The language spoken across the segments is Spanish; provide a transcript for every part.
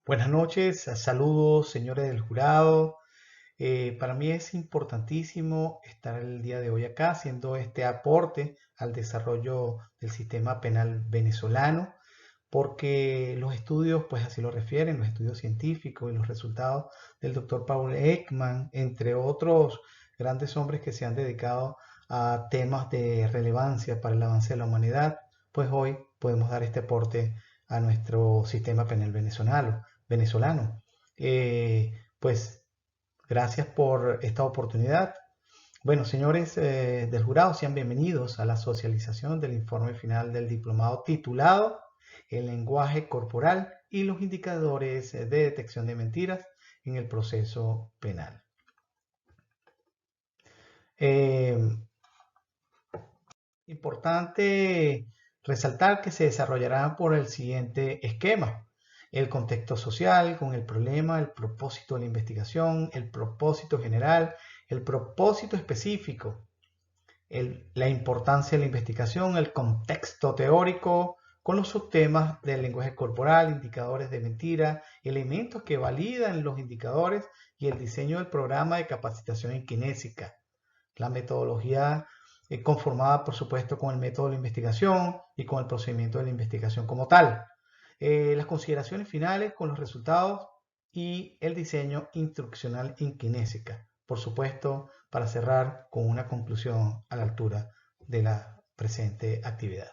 Buenas noches, saludos señores del jurado. Para mí es importantísimo estar el día de hoy acá haciendo este aporte al desarrollo del sistema penal venezolano, porque los estudios, pues así lo refieren, los estudios científicos y los resultados del doctor Paul Ekman, entre otros grandes hombres que se han dedicado a temas de relevancia para el avance de la humanidad, pues hoy podemos dar este aporte a nuestro sistema penal venezolano. Pues gracias por esta oportunidad. Bueno, señores del jurado, sean bienvenidos a la socialización del informe final del diplomado titulado El lenguaje corporal y los indicadores de detección de mentiras en el proceso penal. Eh, Importante resaltar que se desarrollará por el siguiente esquema: el contexto social con el problema, el propósito de la investigación, el propósito general, el propósito específico, la importancia de la investigación, el contexto teórico con los subtemas del lenguaje corporal, indicadores de mentira, elementos que validan los indicadores y el diseño del programa de capacitación en kinésica. La metodología conformada, por supuesto, con el método de la investigación y con el procedimiento de la investigación como tal. Las consideraciones finales con los resultados y el diseño instruccional en kinésica. Por supuesto, para cerrar con una conclusión a la altura de la presente actividad.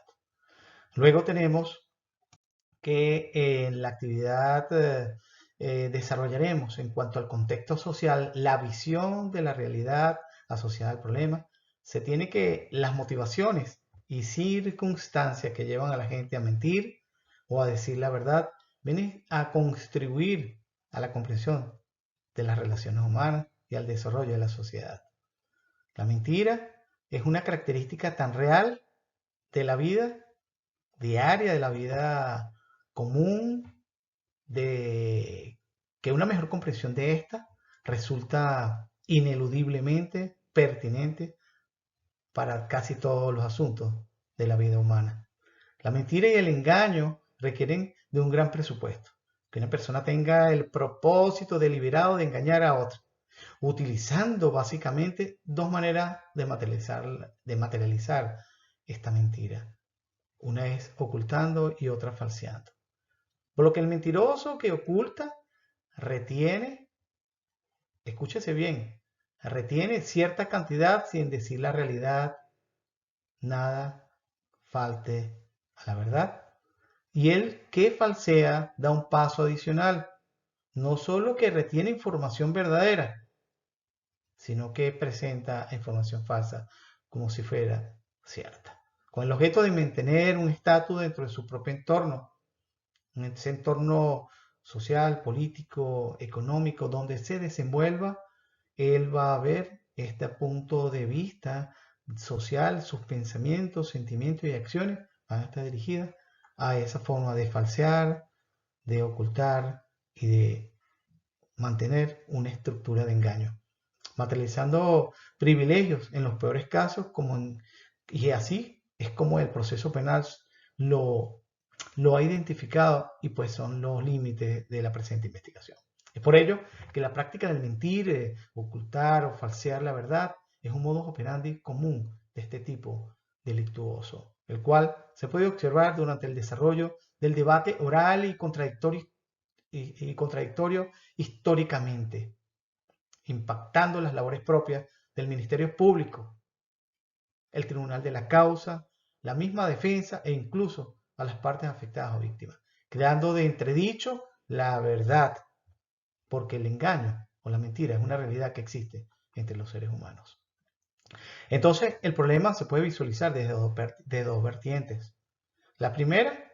Luego tenemos que en la actividad desarrollaremos en cuanto al contexto social la visión de la realidad asociada al problema. Se tiene que las motivaciones y circunstancias que llevan a la gente a mentir o a decir la verdad vienen a contribuir a la comprensión de las relaciones humanas y al desarrollo de la sociedad. La mentira es una característica tan real de la vida diaria, de la vida común, de que una mejor comprensión de esta resulta ineludiblemente pertinente para casi todos los asuntos de la vida humana. La mentira y el engaño requieren de un gran presupuesto, que una persona tenga el propósito deliberado de engañar a otra, utilizando básicamente dos maneras de materializar esta mentira. Una es ocultando y otra falseando. Por lo que el mentiroso que oculta retiene, escúchese bien, retiene cierta cantidad sin decir la realidad, nada falte a la verdad. Y el que falsea da un paso adicional, no solo que retiene información verdadera, sino que presenta información falsa como si fuera cierta, con el objeto de mantener un estatus dentro de su propio entorno, en ese entorno social, político, económico, donde se desenvuelva. Él va a ver este punto de vista social, sus pensamientos, sentimientos y acciones van a estar dirigidas a esa forma de falsear, de ocultar y de mantener una estructura de engaño, materializando privilegios en los peores casos, y así es como el proceso penal lo lo ha identificado y pues son los límites de la presente investigación. Es por ello que la práctica del mentir, ocultar o falsear la verdad es un modus operandi común de este tipo delictuoso, el cual se puede observar durante el desarrollo del debate oral y contradictorio históricamente, impactando las labores propias del Ministerio Público, el Tribunal de la Causa, la misma defensa e incluso a las partes afectadas o víctimas, creando de entredicho la verdad, porque el engaño o la mentira es una realidad que existe entre los seres humanos. Entonces, el problema se puede visualizar de dos vertientes. La primera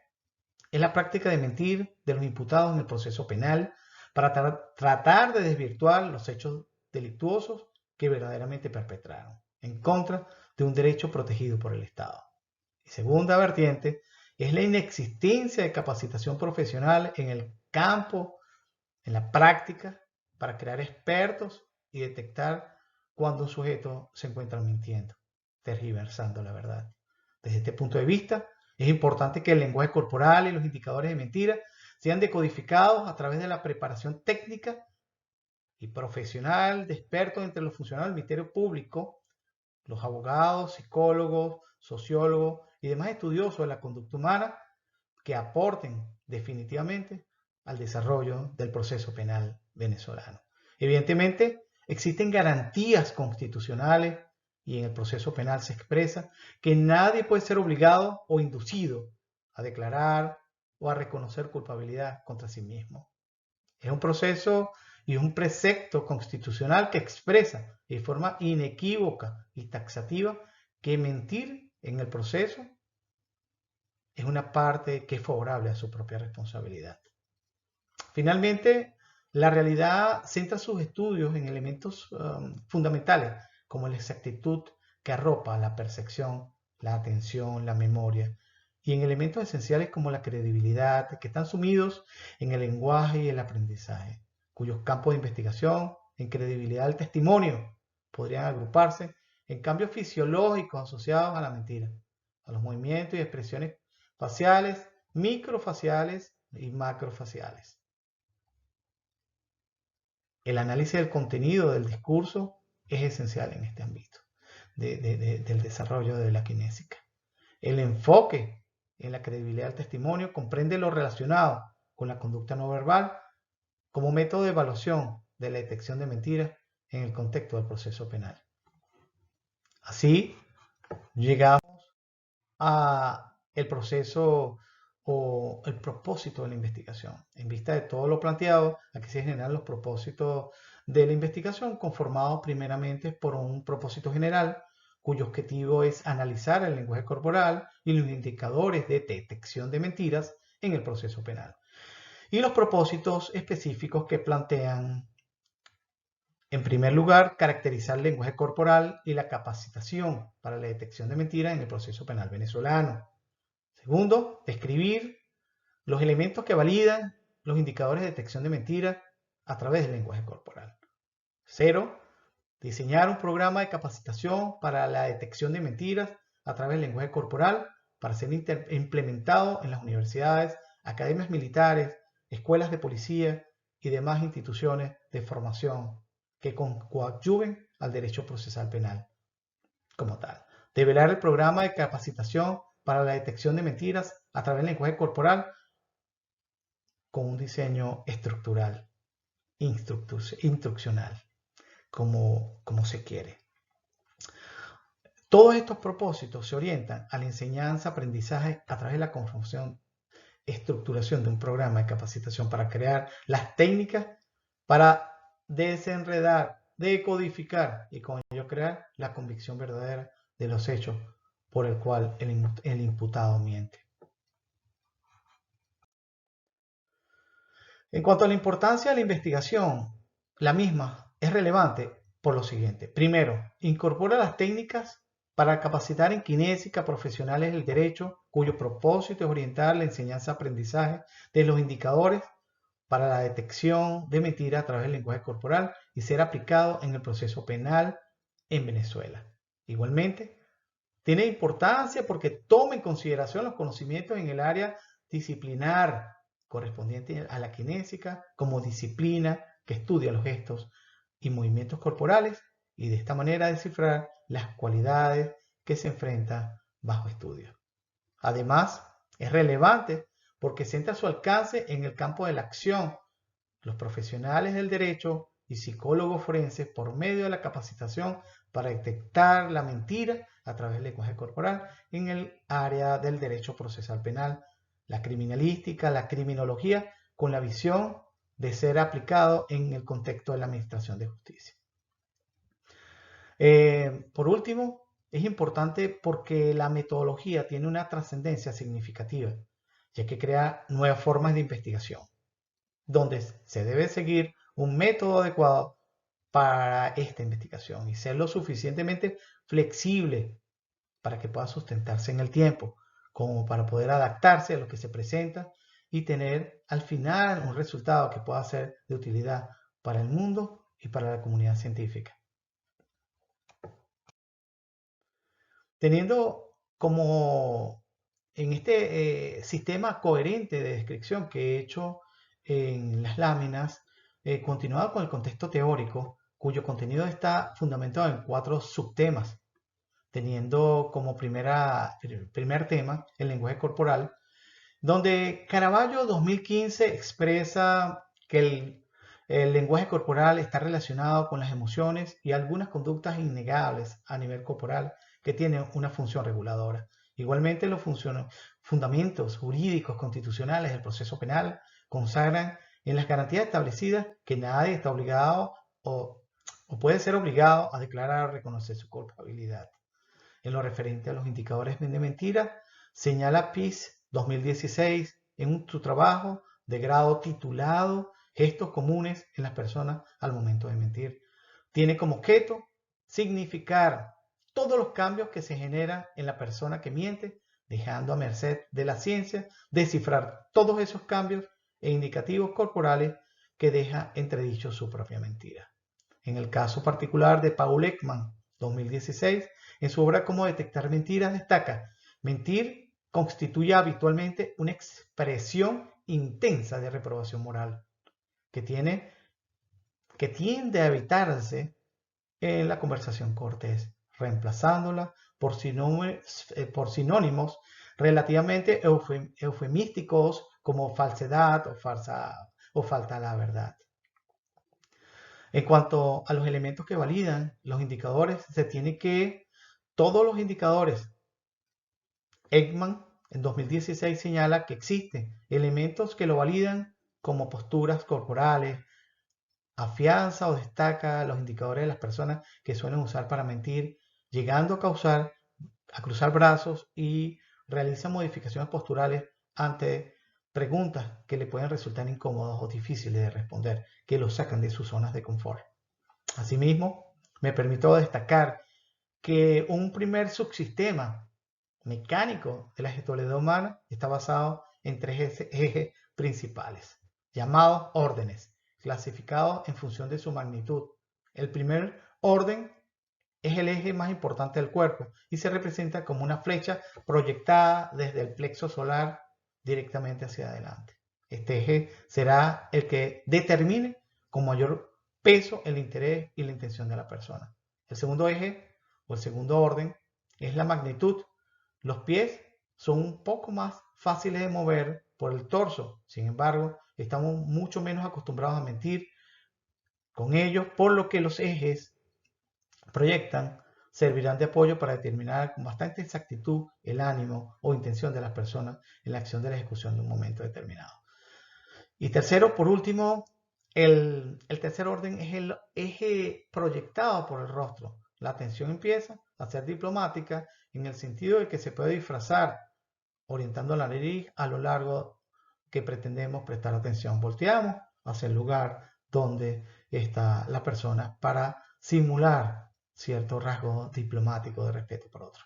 es la práctica de mentir de los imputados en el proceso penal para tratar de desvirtuar los hechos delictuosos que verdaderamente perpetraron en contra de un derecho protegido por el Estado. Y segunda vertiente es la inexistencia de capacitación profesional en el campo, en la práctica, para crear expertos y detectar cuando un sujeto se encuentra mintiendo, tergiversando la verdad. Desde este punto de vista, es importante que el lenguaje corporal y los indicadores de mentira sean decodificados a través de la preparación técnica y profesional de expertos entre los funcionarios del Ministerio Público, los abogados, psicólogos, sociólogos y demás estudiosos de la conducta humana que aporten definitivamente al desarrollo del proceso penal venezolano. Evidentemente, existen garantías constitucionales y en el proceso penal se expresa que nadie puede ser obligado o inducido a declarar o a reconocer culpabilidad contra sí mismo. Es un proceso y un precepto constitucional que expresa de forma inequívoca y taxativa que mentir en el proceso es una parte que es favorable a su propia responsabilidad. Finalmente, la realidad centra sus estudios en elementos fundamentales como la exactitud que arropa la percepción, la atención, la memoria, y en elementos esenciales como la credibilidad, que están sumidos en el lenguaje y el aprendizaje, cuyos campos de investigación en credibilidad del testimonio podrían agruparse en cambios fisiológicos asociados a la mentira, a los movimientos y expresiones faciales, microfaciales y macrofaciales. El análisis del contenido del discurso es esencial en este ámbito del desarrollo de la kinésica. El enfoque en la credibilidad del testimonio comprende lo relacionado con la conducta no verbal como método de evaluación de la detección de mentiras en el contexto del proceso penal. Así, llegamos a el proceso o el propósito de la investigación. En vista de todo lo planteado, aquí se generan los propósitos de la investigación conformados primeramente por un propósito general cuyo objetivo es analizar el lenguaje corporal y los indicadores de detección de mentiras en el proceso penal. Y los propósitos específicos que plantean, en primer lugar, caracterizar el lenguaje corporal y la capacitación para la detección de mentiras en el proceso penal venezolano. Segundo, describir los elementos que validan los indicadores de detección de mentiras a través del lenguaje corporal. Tercero, diseñar un programa de capacitación para la detección de mentiras a través del lenguaje corporal para ser implementado en las universidades, academias militares, escuelas de policía y demás instituciones de formación que coadyuven al derecho procesal penal como tal. Develar el programa de capacitación para la detección de mentiras a través del lenguaje corporal con un diseño estructural, instruccional, como se quiere. Todos estos propósitos se orientan a la enseñanza, aprendizaje a través de la conformación, estructuración de un programa de capacitación para crear las técnicas para desenredar, decodificar y con ello crear la convicción verdadera de los hechos por el cual el imputado miente. En cuanto a la importancia de la investigación, la misma es relevante por lo siguiente. Primero, incorpora las técnicas para capacitar en kinésica profesionales del derecho, cuyo propósito es orientar la enseñanza-aprendizaje de los indicadores para la detección de mentiras a través del lenguaje corporal y ser aplicado en el proceso penal en Venezuela. Igualmente, tiene importancia porque toma en consideración los conocimientos en el área disciplinar correspondiente a la kinésica como disciplina que estudia los gestos y movimientos corporales y de esta manera descifrar las cualidades que se enfrentan bajo estudio. Además, es relevante porque centra su alcance en el campo de la acción. Los profesionales del derecho y psicólogos forenses por medio de la capacitación para detectar la mentira a través del lenguaje corporal en el área del derecho procesal penal, la criminalística, la criminología, con la visión de ser aplicado en el contexto de la administración de justicia. Por último, es importante porque la metodología tiene una trascendencia significativa, ya que crea nuevas formas de investigación, donde se debe seguir un método adecuado para esta investigación y ser lo suficientemente flexible para que pueda sustentarse en el tiempo, como para poder adaptarse a lo que se presenta y tener al final un resultado que pueda ser de utilidad para el mundo y para la comunidad científica. Teniendo como en este sistema coherente de descripción que he hecho en las láminas, continuado con el contexto teórico, cuyo contenido está fundamentado en 4 subtemas, teniendo como primer tema el lenguaje corporal, donde Caravaggio 2015 expresa que el lenguaje corporal está relacionado con las emociones y algunas conductas innegables a nivel corporal que tienen una función reguladora. Igualmente, los fundamentos jurídicos constitucionales del proceso penal consagran en las garantías establecidas que nadie está obligado o puede ser obligado a declarar o reconocer su culpabilidad. En lo referente a los indicadores de mentira, señala PIS 2016 en su trabajo de grado titulado Gestos comunes en las personas al momento de mentir. Tiene como objeto significar todos los cambios que se generan en la persona que miente, dejando a merced de la ciencia descifrar todos esos cambios e indicativos corporales que deja entredicho su propia mentira. En el caso particular de Paul Ekman, 2016, en su obra Cómo detectar mentiras, destaca: mentir constituye habitualmente una expresión intensa de reprobación moral que tiende a evitarse en la conversación cortés, reemplazándola por sinónimos relativamente eufemísticos como falsedad o falta a la verdad. En cuanto a los elementos que validan los indicadores, se tiene que todos los indicadores, Ekman en 2016 señala que existen elementos que lo validan como posturas corporales, afianza o destaca los indicadores de las personas que suelen usar para mentir, llegando a cruzar brazos y realiza modificaciones posturales ante preguntas que le pueden resultar incómodas o difíciles de responder, que lo sacan de sus zonas de confort. Asimismo, me permito destacar que un primer subsistema mecánico de la gestualidad humana está basado en 3 ejes principales, llamados órdenes, clasificados en función de su magnitud. El primer orden es el eje más importante del cuerpo y se representa como una flecha proyectada desde el plexo solar directamente hacia adelante. Este eje será el que determine con mayor peso el interés y la intención de la persona. El segundo eje o el segundo orden es la magnitud. Los pies son un poco más fáciles de mover por el torso, sin embargo, estamos mucho menos acostumbrados a mentir con ellos, por lo que los ejes proyectan servirán de apoyo para determinar con bastante exactitud el ánimo o intención de las personas en la acción de la ejecución de un momento determinado. Y tercero, por último, el tercer orden es el eje proyectado por el rostro. La atención empieza a ser diplomática en el sentido de que se puede disfrazar orientando la nariz a lo largo que pretendemos prestar atención. Volteamos hacia el lugar donde está la persona para simular cierto rasgo diplomático de respeto por otro.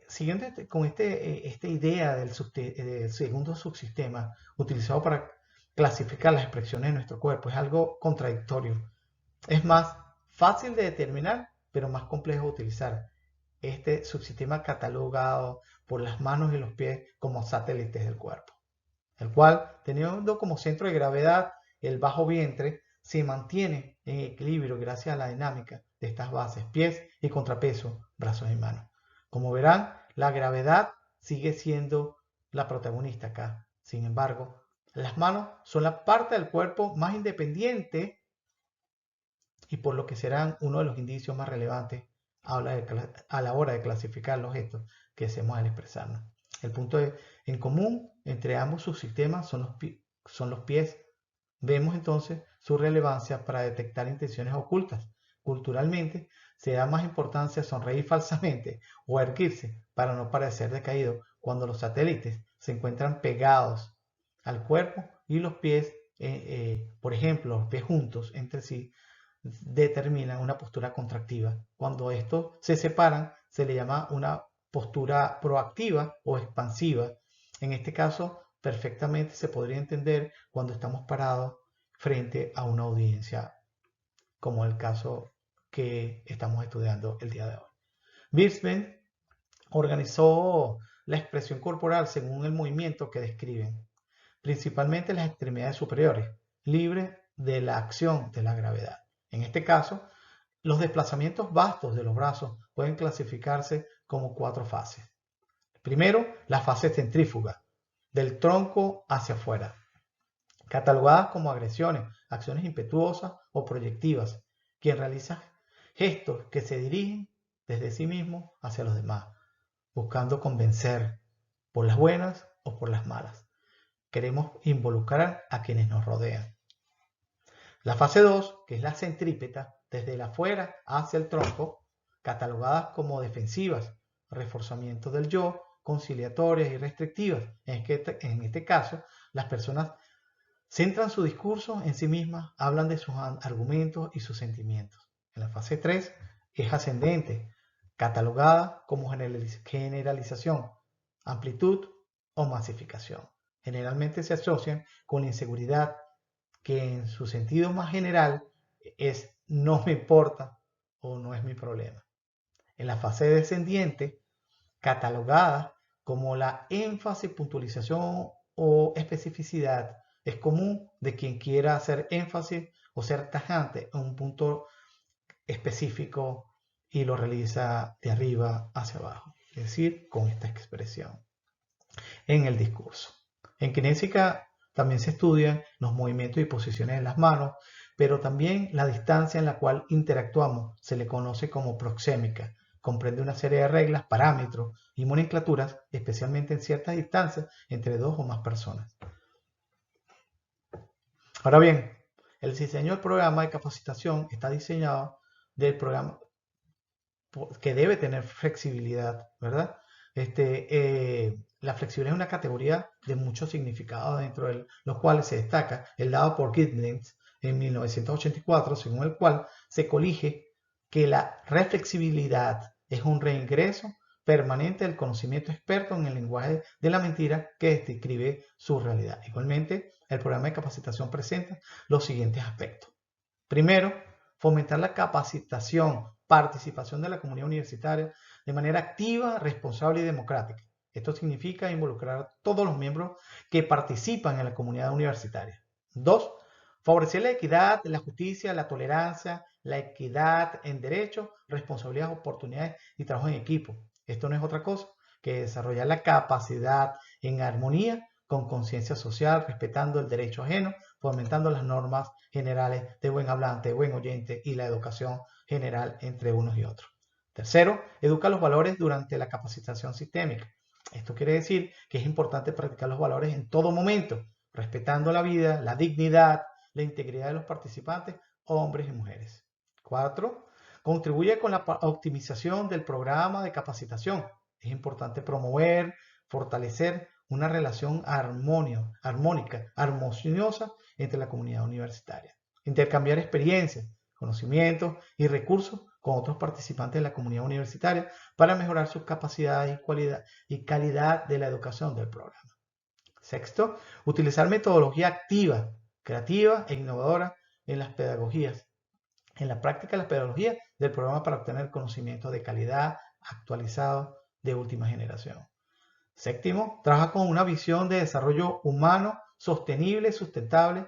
Siguiendo con esta idea del segundo subsistema utilizado para clasificar las expresiones de nuestro cuerpo, es algo contradictorio. Es más fácil de determinar, pero más complejo de utilizar. Este subsistema catalogado por las manos y los pies como satélites del cuerpo, el cual, teniendo como centro de gravedad el bajo vientre, se mantiene en equilibrio gracias a la dinámica de estas bases, pies y contrapeso, brazos y manos. Como verán, la gravedad sigue siendo la protagonista acá. Sin embargo, las manos son la parte del cuerpo más independiente y por lo que serán uno de los indicios más relevantes a la hora de clasificar los gestos que hacemos al expresarnos. El punto en común entre ambos subsistemas son los pies. Vemos entonces su relevancia para detectar intenciones ocultas. Culturalmente, se da más importancia a sonreír falsamente o erguirse para no parecer decaído cuando los satélites se encuentran pegados al cuerpo y los pies, por ejemplo, los pies juntos entre sí, determinan una postura contractiva. Cuando estos se separan, se le llama una postura proactiva o expansiva. En este caso, perfectamente se podría entender cuando estamos parados frente a una audiencia, como el caso que estamos estudiando el día de hoy. Brisbane organizó la expresión corporal según el movimiento que describen, principalmente las extremidades superiores, libres de la acción de la gravedad. En este caso, los desplazamientos vastos de los brazos pueden clasificarse como 4 fases. Primero, la fase centrífuga, del tronco hacia afuera, catalogadas como agresiones, acciones impetuosas o proyectivas, quien realiza gestos que se dirigen desde sí mismo hacia los demás, buscando convencer por las buenas o por las malas. Queremos involucrar a quienes nos rodean. La fase 2, que es la centrípeta, desde el afuera hacia el tronco, catalogadas como defensivas, reforzamiento del yo, conciliatorias y restrictivas. En este caso, las personas centran su discurso en sí mismas, hablan de sus argumentos y sus sentimientos. En la fase 3 es ascendente, catalogada como generalización, amplitud o masificación. Generalmente se asocian con la inseguridad, que en su sentido más general es no me importa o no es mi problema. En la fase descendiente, catalogada como la énfasis, puntualización o especificidad, es común de quien quiera hacer énfasis o ser tajante en un punto específico y lo realiza de arriba hacia abajo, es decir, con esta expresión en el discurso. En kinésica también se estudian los movimientos y posiciones de las manos, pero también la distancia en la cual interactuamos se le conoce como proxémica. Comprende una serie de reglas, parámetros y nomenclaturas, especialmente en ciertas distancias entre 2 o más personas. Ahora bien, el diseño del programa de capacitación está diseñado del programa que debe tener flexibilidad, ¿verdad? La flexibilidad es una categoría de mucho significado, dentro de los cuales se destaca el dado por Giddens en 1984, según el cual se colige que la reflexibilidad es un reingreso permanente del conocimiento experto en el lenguaje de la mentira que describe su realidad. Igualmente, el programa de capacitación presenta los siguientes aspectos. Primero, fomentar la capacitación, participación de la comunidad universitaria de manera activa, responsable y democrática. Esto significa involucrar a todos los miembros que participan en la comunidad universitaria. 2. Favorecer la equidad, la justicia, la tolerancia, la equidad en derechos, responsabilidades, oportunidades y trabajo en equipo. Esto no es otra cosa que desarrollar la capacidad en armonía con conciencia social, respetando el derecho ajeno, fomentando las normas generales de buen hablante, buen oyente y la educación general entre unos y otros. Tercero, educa los valores durante la capacitación sistémica. Esto quiere decir que es importante practicar los valores en todo momento, respetando la vida, la dignidad, la integridad de los participantes, hombres y mujeres. 4. Contribuye con la optimización del programa de capacitación. Es importante promover, fortalecer una relación armónica, armoniosa entre la comunidad universitaria. Intercambiar experiencias, conocimientos y recursos con otros participantes de la comunidad universitaria para mejorar sus capacidades y calidad de la educación del programa. Sexto, utilizar metodología activa, creativa e innovadora en las pedagogías, en la práctica de las pedagogías del programa para obtener conocimientos de calidad actualizado de última generación. Séptimo, trabaja con una visión de desarrollo humano sostenible, sustentable,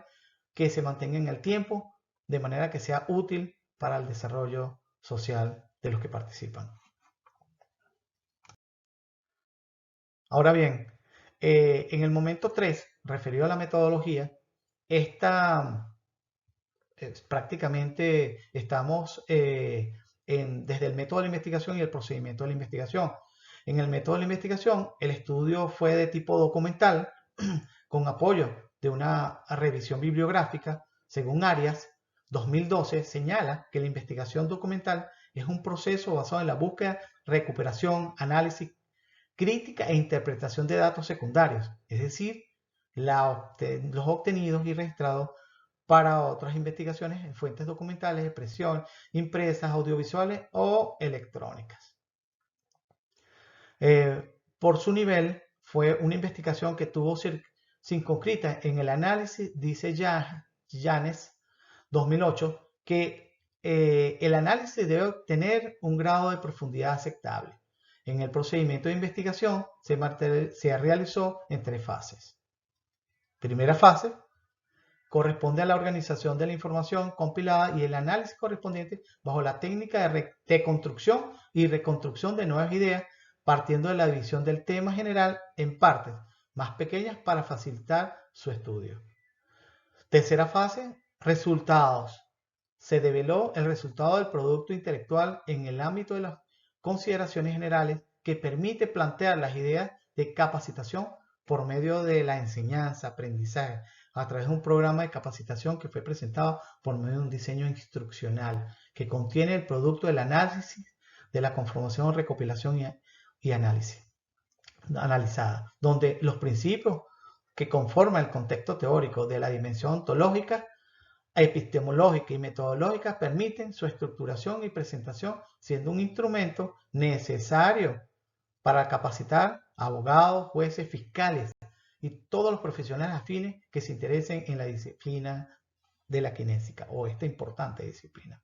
que se mantenga en el tiempo, de manera que sea útil para el desarrollo social de los que participan. Ahora bien, en el momento 3, referido a la metodología, prácticamente estamos desde el método de la investigación y el procedimiento de la investigación. En el método de la investigación, el estudio fue de tipo documental, con apoyo de una revisión bibliográfica. Según Arias, 2012 señala que la investigación documental es un proceso basado en la búsqueda, recuperación, análisis, crítica e interpretación de datos secundarios, es decir, los obtenidos y registrados para otras investigaciones en fuentes documentales, expresión, impresas, audiovisuales o electrónicas. Por su nivel, fue una investigación que tuvo circunscrita en el análisis, dice Yanes, 2008, que el análisis debe tener un grado de profundidad aceptable. En el procedimiento de investigación se realizó en 3 fases. Primera fase corresponde a la organización de la información compilada y el análisis correspondiente bajo la técnica de construcción y reconstrucción de nuevas ideas, partiendo de la división del tema general en partes más pequeñas para facilitar su estudio. Tercera fase, resultados. Se develó el resultado del producto intelectual en el ámbito de las consideraciones generales que permite plantear las ideas de capacitación por medio de la enseñanza, aprendizaje, a través de un programa de capacitación que fue presentado por medio de un diseño instruccional que contiene el producto del análisis de la conformación, recopilación y análisis analizada, donde los principios que conforman el contexto teórico de la dimensión ontológica, epistemológica y metodológica permiten su estructuración y presentación, siendo un instrumento necesario para capacitar abogados, jueces, fiscales y todos los profesionales afines que se interesen en la disciplina de la kinésica o esta importante disciplina.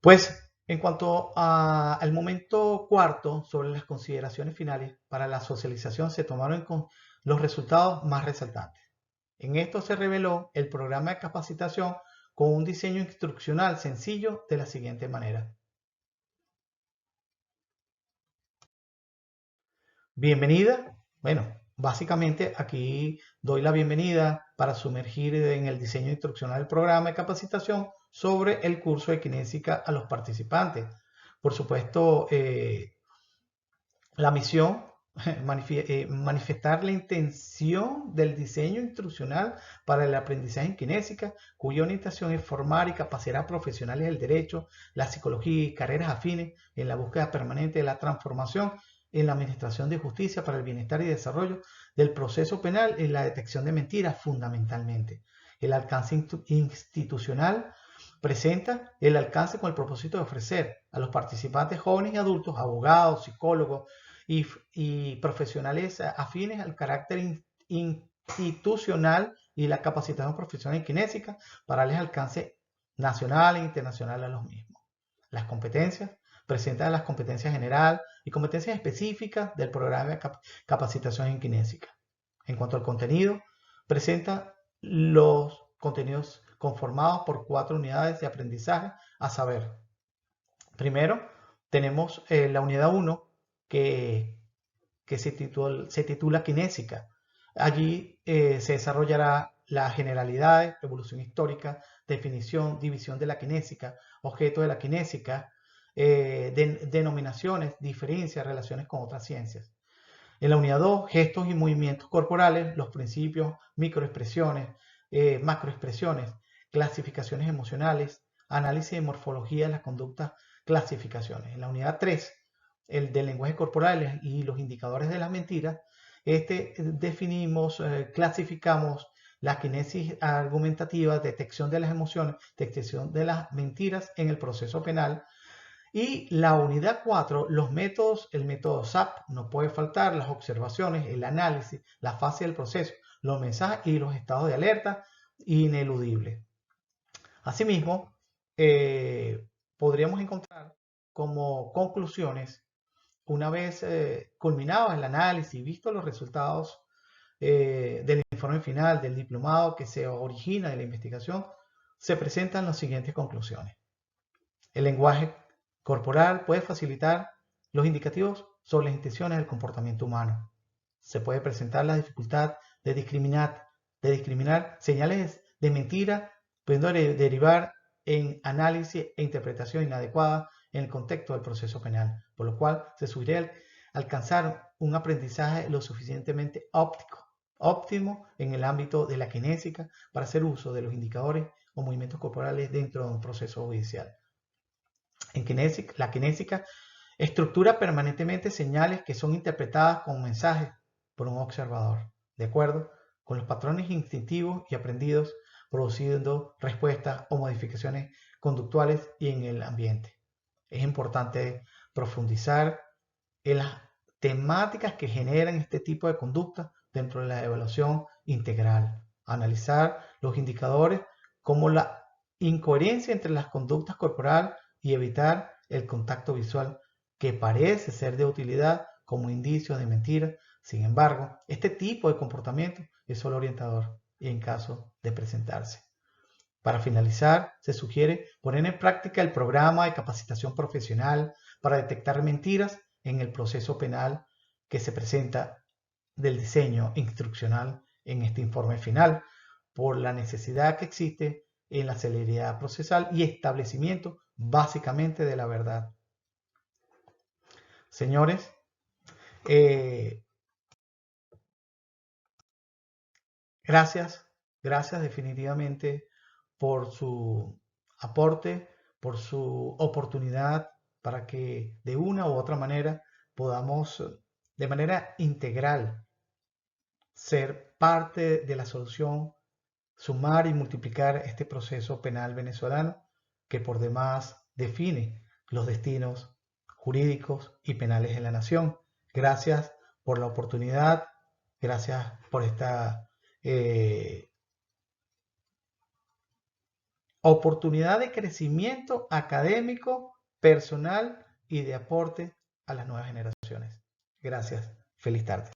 Pues en cuanto al momento cuarto sobre las consideraciones finales para la socialización, se tomaron los resultados más resaltantes. En esto se reveló el programa de capacitación con un diseño instruccional sencillo de la siguiente manera. Bienvenida. Bueno, básicamente aquí doy la bienvenida para sumergir en el diseño instruccional del programa de capacitación sobre el curso de kinésica a los participantes. Por supuesto, la misión, manifestar la intención del diseño instruccional para el aprendizaje en kinésica, cuya orientación es formar y capacitar a profesionales del derecho, la psicología y carreras afines en la búsqueda permanente de la transformación en la administración de justicia para el bienestar y desarrollo del proceso penal en la detección de mentiras fundamentalmente. El alcance institucional presenta el alcance con el propósito de ofrecer a los participantes jóvenes y adultos, abogados, psicólogos y profesionales afines al carácter institucional y la capacitación profesional en kinésica para darles alcance nacional e internacional a los mismos. Las competencias presentan las competencias general y competencias específicas del programa de capacitación en kinésica. En cuanto al contenido, presenta los contenidos conformados por 4 unidades de aprendizaje, a saber, primero tenemos la unidad 1 que se titula Kinésica. Allí se desarrollará las generalidades, evolución histórica, definición, división de la kinésica, objeto de la kinésica, denominaciones, diferencias, relaciones con otras ciencias. En la unidad 2, gestos y movimientos corporales, los principios, microexpresiones, macroexpresiones, clasificaciones emocionales, análisis de morfología de las conductas, clasificaciones. En la unidad 3, el del lenguaje corporal y los indicadores de las mentiras, definimos, clasificamos la kinesis argumentativa, detección de las emociones, detección de las mentiras en el proceso penal. Y la unidad 4, los métodos, el método SAP, no puede faltar, las observaciones, el análisis, la fase del proceso, los mensajes y los estados de alerta ineludibles. Asimismo, podríamos encontrar como conclusiones, una vez culminado el análisis y visto los resultados del informe final del diplomado que se origina de la investigación, se presentan las siguientes conclusiones. El lenguaje corporal puede facilitar los indicativos sobre las intenciones del comportamiento humano. Se puede presentar la dificultad de discriminar señales de mentira, pudiendo derivar en análisis e interpretación inadecuada en el contexto del proceso penal, por lo cual se sugiere alcanzar un aprendizaje lo suficientemente óptimo en el ámbito de la kinésica para hacer uso de los indicadores o movimientos corporales dentro de un proceso judicial. En la kinésica estructura permanentemente señales que son interpretadas como mensajes por un observador, de acuerdo con los patrones instintivos y aprendidos, produciendo respuestas o modificaciones conductuales y en el ambiente. Es importante profundizar en las temáticas que generan este tipo de conducta dentro de la evaluación integral, analizar los indicadores como la incoherencia entre las conductas corporales y evitar el contacto visual que parece ser de utilidad como indicio de mentira. Sin embargo, este tipo de comportamiento es solo orientador y en caso de presentarse. Para finalizar, se sugiere poner en práctica el programa de capacitación profesional para detectar mentiras en el proceso penal que se presenta del diseño instruccional en este informe final, por la necesidad que existe en la celeridad procesal y establecimiento básicamente de la verdad. Señores, gracias definitivamente por su aporte, por su oportunidad para que de una u otra manera podamos de manera integral ser parte de la solución, sumar y multiplicar este proceso penal venezolano que por demás define los destinos jurídicos y penales de la nación. Gracias por la oportunidad, gracias por esta oportunidad de crecimiento académico, personal y de aporte a las nuevas generaciones. Gracias. Feliz tarde.